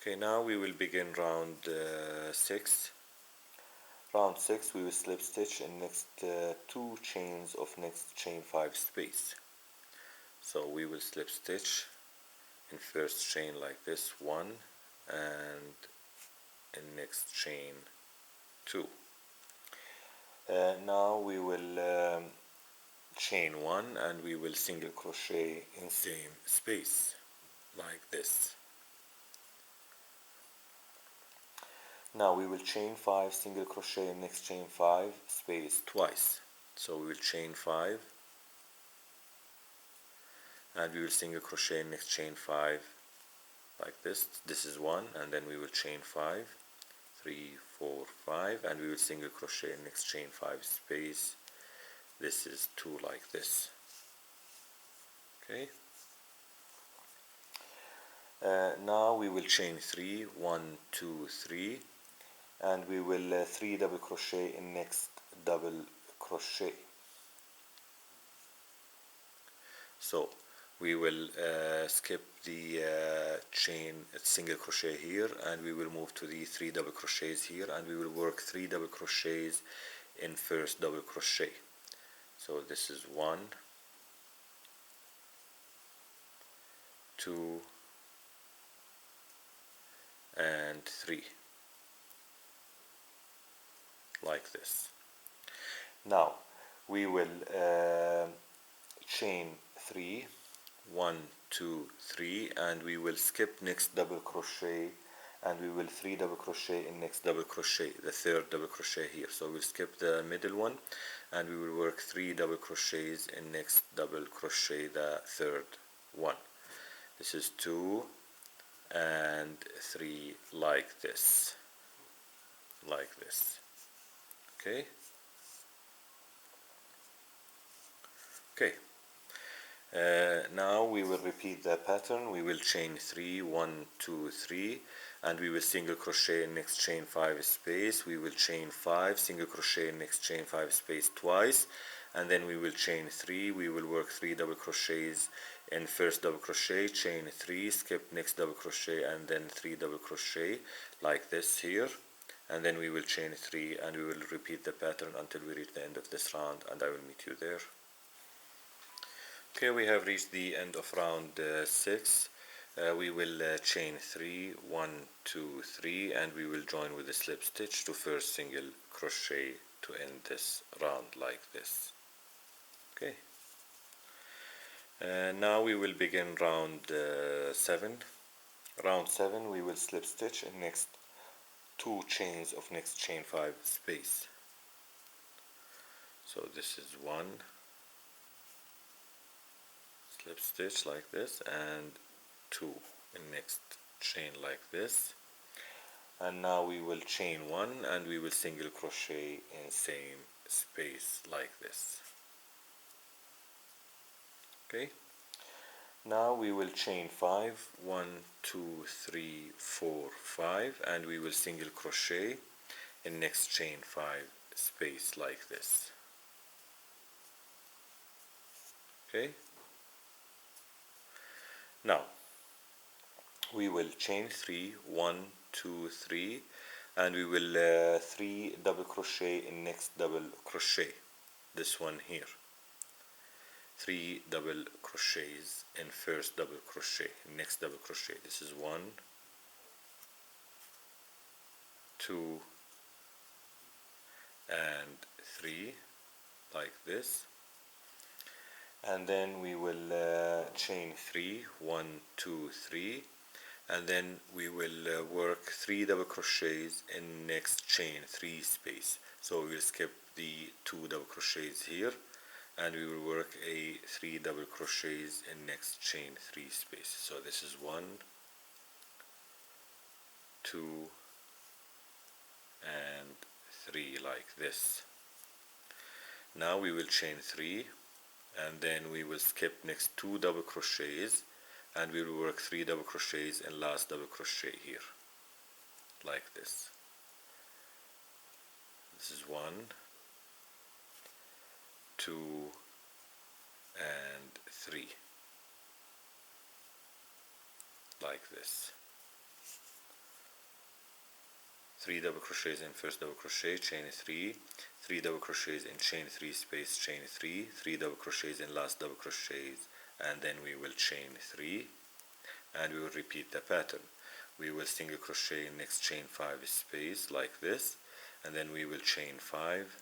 Okay, now we will begin round 6. Round 6 we will slip stitch in next 2 chains of next chain 5 space. So we will slip stitch in first chain like this 1, and in next chain 2. Now we will chain 1 and we will single crochet in same space like this. Now we will chain 5, single crochet in next chain 5 space twice. So we will chain 5 and we will single crochet in next chain 5 like this. This is 1, and then we will chain 5, 3, 4, 5, and we will single crochet in next chain 5 space. This is 2 like this. Okay. Now we will chain 3, 1, 2, 3, and we will 3 double crochet in next double crochet. So we will skip the chain single crochet here, and we will move to the 3 double crochets here, and we will work 3 double crochets in first double crochet. So this is 1, 2, and 3 like this. Now we will chain 3, 1, 2, 3, and we will skip next double crochet, and we will 3 double crochet in next double crochet, the third double crochet here. So we'll skip the middle one, and we will work 3 double crochets in next double crochet, the third one. This is 2 and 3 like this, okay. Now we will repeat the pattern. We will chain 3, 1, 2, 3, and we will single crochet in next chain 5 space. We will chain 5, single crochet in next chain 5 space twice, and then we will chain 3. We will work 3 double crochets in first double crochet, chain 3, skip next double crochet, and then 3 double crochet like this here, and then we will chain 3, and we will repeat the pattern until we reach the end of this round, and I will meet you there. Okay, we have reached the end of round 6. We will chain 3, 1, 2, 3, and we will join with a slip stitch to first single crochet to end this round like this. Okay. Now we will begin round 7. Round 7 we will slip stitch in next 2 chains of next chain 5 space. So this is 1, slip stitch like this, and 2 in next chain like this, and now we will chain 1 and we will single crochet in same space like this. Okay, now we will chain 5, 1, 2, 3, 4, 5, and we will single crochet in next chain 5 space like this. Okay, now we will chain 3, 1, 2, 3, and we will 3 double crochet in next double crochet, this one here. 3 double crochets in first double crochet, next double crochet. This is 1, 2, and 3 like this, and then we will chain 3, 1, 2, 3, and then we will work 3 double crochets in next chain 3 space. So we will skip the 2 double crochets here, and we will work a 3 double crochets in next chain 3 space. So this is 1, 2, and 3 like this. Now we will chain 3, and then we will skip next 2 double crochets, and we will work 3 double crochets in last double crochet here like this. This is 1, 2, and 3 like this. 3 double crochets in first double crochet, chain 3, 3 double crochets in chain 3 space, chain 3, 3 double crochets in last double crochets, and then we will chain 3, and we will repeat the pattern. We will single crochet in next chain 5 space like this, and then we will chain 5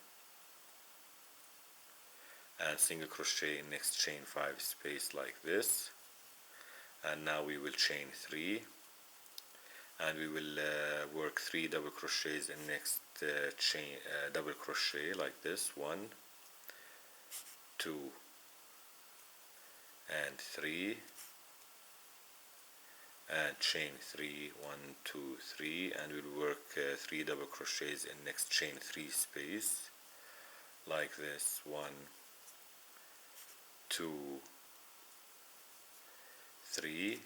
and single crochet in next chain 5 space like this, and now we will chain 3 and we will work 3 double crochets in next chain double crochet like this, 1, 2 and 3, and chain 3, 1, 2, 3, and we'll work 3 double crochets in next chain 3 space like this, 1, 2, 3,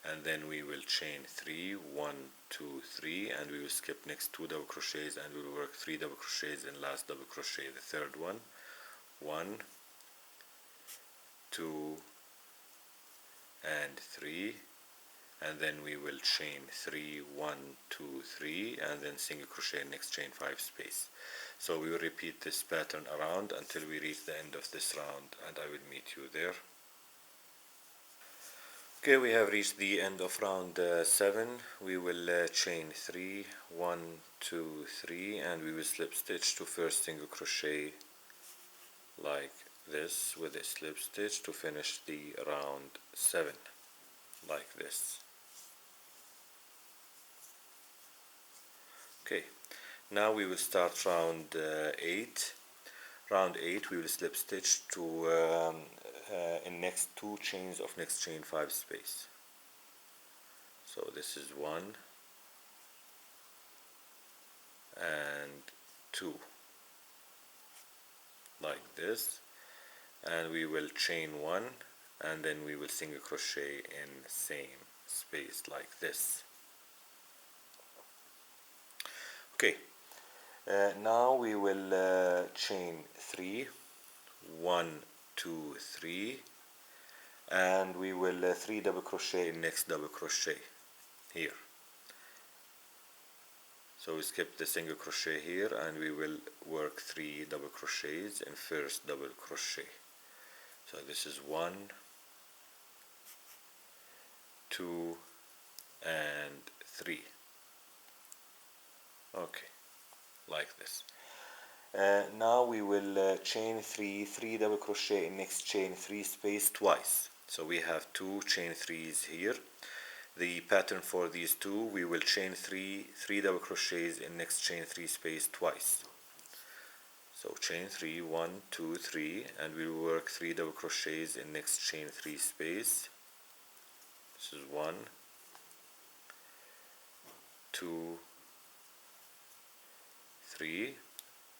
and then we will chain 3, 1, 2, 3, and we will skip next 2 double crochets and we will work 3 double crochets in last double crochet, the third one, 1, 2 and 3, and then we will chain 3, 1, 2, 3, and then single crochet next chain 5 space. So we will repeat this pattern around until we reach the end of this round, and I will meet you there. Okay, we have reached the end of round 7. We will chain 3, 1, 2, 3, and we will slip stitch to first single crochet like this with a slip stitch to finish the round 7 like this. Okay, now we will start round 8. Round 8 we will slip stitch to in next 2 chains of next chain 5 space. So this is 1 and 2 like this, and we will chain 1 and then we will single crochet in same space like this. Okay, now we will chain 3, 1, 2, 3, and we will 3 double crochet in next double crochet here. So we skip the single crochet here and we will work 3 double crochets in first double crochet. So this is 1, 2 and 3. Okay, like this. Now we will chain 3, 3 double crochet in next chain 3 space twice. So we have 2 chain 3s here. The pattern for these 2, we will chain 3, 3 double crochets in next chain 3 space twice. So chain 3, 1, 2, 3, and we will work 3 double crochets in next chain 3 space. This is 1, 2, 3.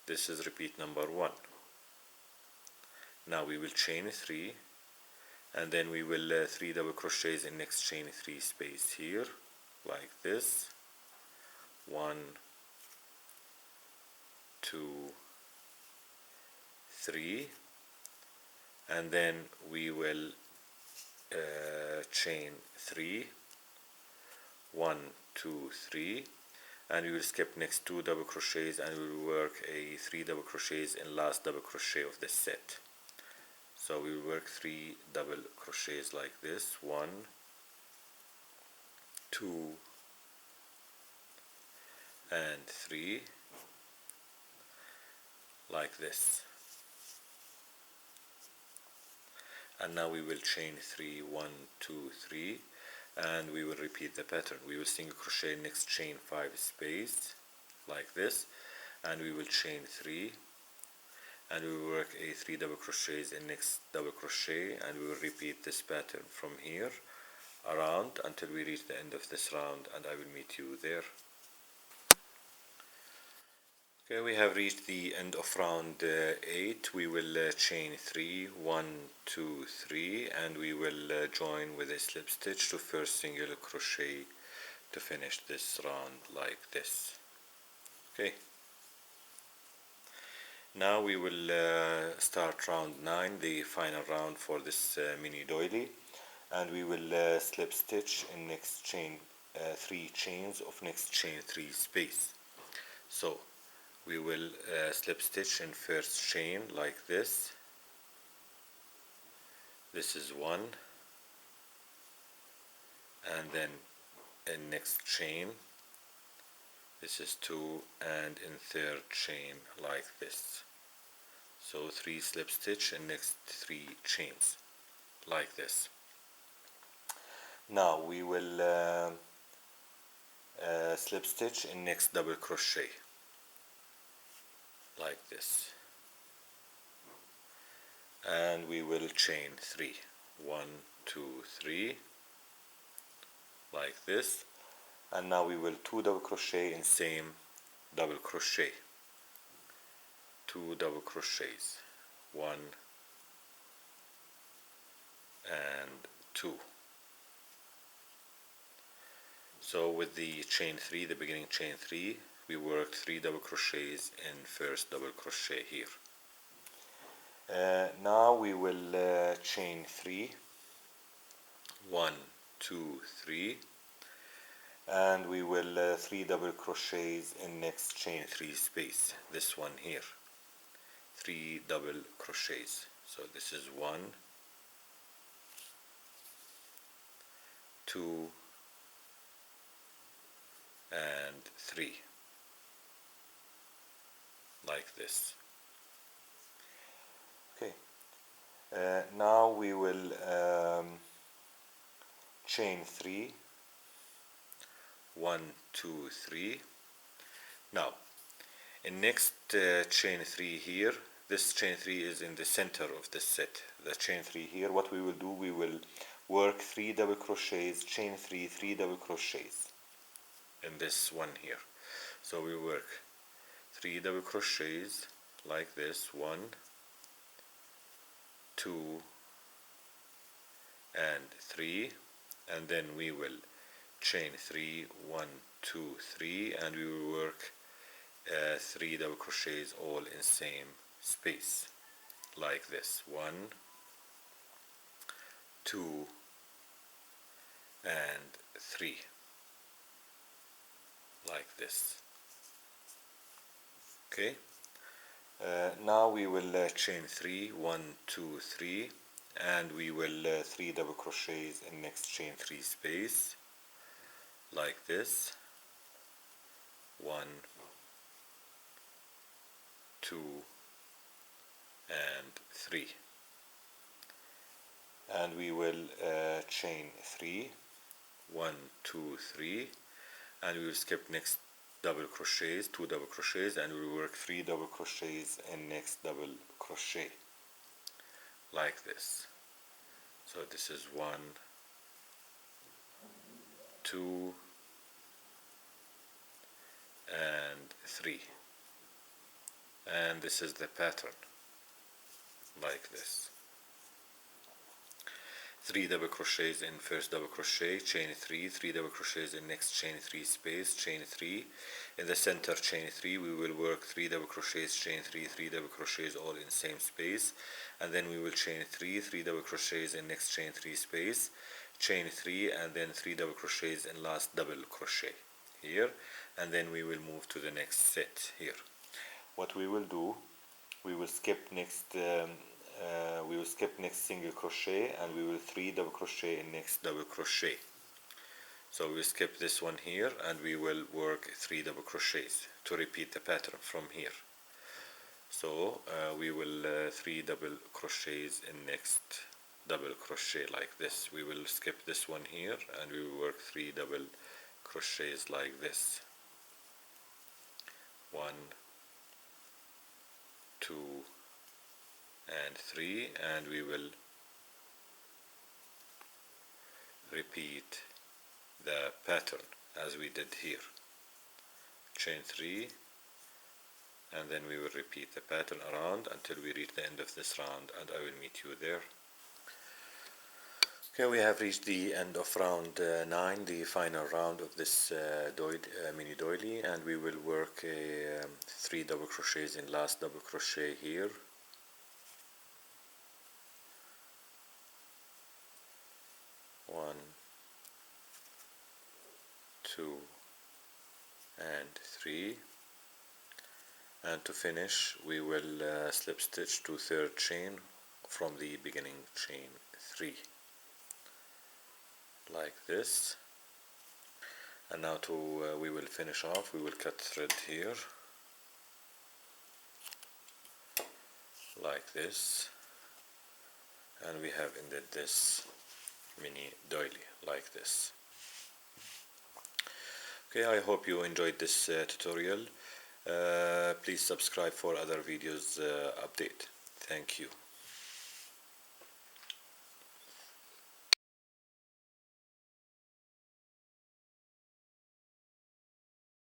This is repeat number 1. Now we will chain 3 and then we will 3 double crochets in next chain 3 space here like this, 1, 2, 3, and then we will chain 3, 1, 2, 3, and we will skip next 2 double crochets and we will work a 3 double crochets in last double crochet of the set. So we will work 3 double crochets like this, 1, 2 and 3 like this. And now we will chain 3, 1, 2, 3, and we will repeat the pattern. We will single crochet next chain 5 space like this, and we will chain 3 and we will work a 3 double crochets in next double crochet, and we will repeat this pattern from here around until we reach the end of this round, and I will meet you there. Okay, we have reached the end of round 8. We will chain 3, 1, 2, 3, and we will join with a slip stitch to first single crochet to finish this round like this. Okay. Now we will start round 9, the final round for this mini doily, and we will slip stitch in next chain 3 chains of next chain 3 space. So we will slip stitch in first chain like this. This is one, and then in next chain this is two, and in third chain like this. So 3 slip stitch in next 3 chains like this. Now we will slip stitch in next double crochet like this, and we will chain 3, 1, 2, 3 like this, and now we will 2 double crochet in same double crochet, 2 double crochets, 1 and 2. So with the chain 3, the beginning chain 3, we worked 3 double crochets in first double crochet here. Now we will chain 3, 1, 2, 3, and we will 3 double crochets in next chain 3 space, this one here, 3 double crochets. So this is 1, 2, and 3 like this. Okay, now we will chain 3, 1, 2, 3. Now in next chain 3 here, this chain 3 is in the center of the set, the chain 3 here. What we will do, we will work 3 double crochets, chain 3, 3 double crochets in this one here. So we work 3 double crochets like this, 1, 2 and 3, and then we will chain 3, 1, 2, 3, and we will work 3 double crochets all in same space like this, 1, 2 and 3 like this. Okay, now we will chain 3, 1, 2, 3, and we will 3 double crochets in next chain 3 space like this, 1, 2 and 3, and we will chain 3, 1, 2, 3, and we will skip next double crochets, 2 double crochets, and we will work 3 double crochets in next double crochet like this. So this is 1, 2 and 3, and this is the pattern like this. 3 double crochets in first double crochet, chain 3, 3 double crochets in next chain 3 space, chain 3, in the center chain 3, we will work 3 double crochets, chain 3, 3 double crochets all in same space, and then we will chain 3, 3 double crochets in next chain 3 space, chain 3, and then 3 double crochets in last double crochet here, and then we will move to the next set here. What we will do, we will skip next single crochet, and we will 3 double crochet in next double crochet. So we skip this one here, and we will work 3 double crochets to repeat the pattern from here. So we will 3 double crochets in next double crochet like this. We will skip this one here, and we will work 3 double crochets like this, 1, 2 and 3, and we will repeat the pattern as we did here, chain 3, and then we will repeat the pattern around until we reach the end of this round, and I will meet you there. Okay, we have reached the end of round 9, the final round of this mini doily, and we will work 3 double crochets in last double crochet here, 1, 2 and 3, and to finish we will slip stitch to third chain from the beginning chain 3 like this. And now we will finish off, we will cut thread here like this, and we have ended this mini doily like this. Okay, I hope you enjoyed this tutorial. Please subscribe for other videos update. Thank you.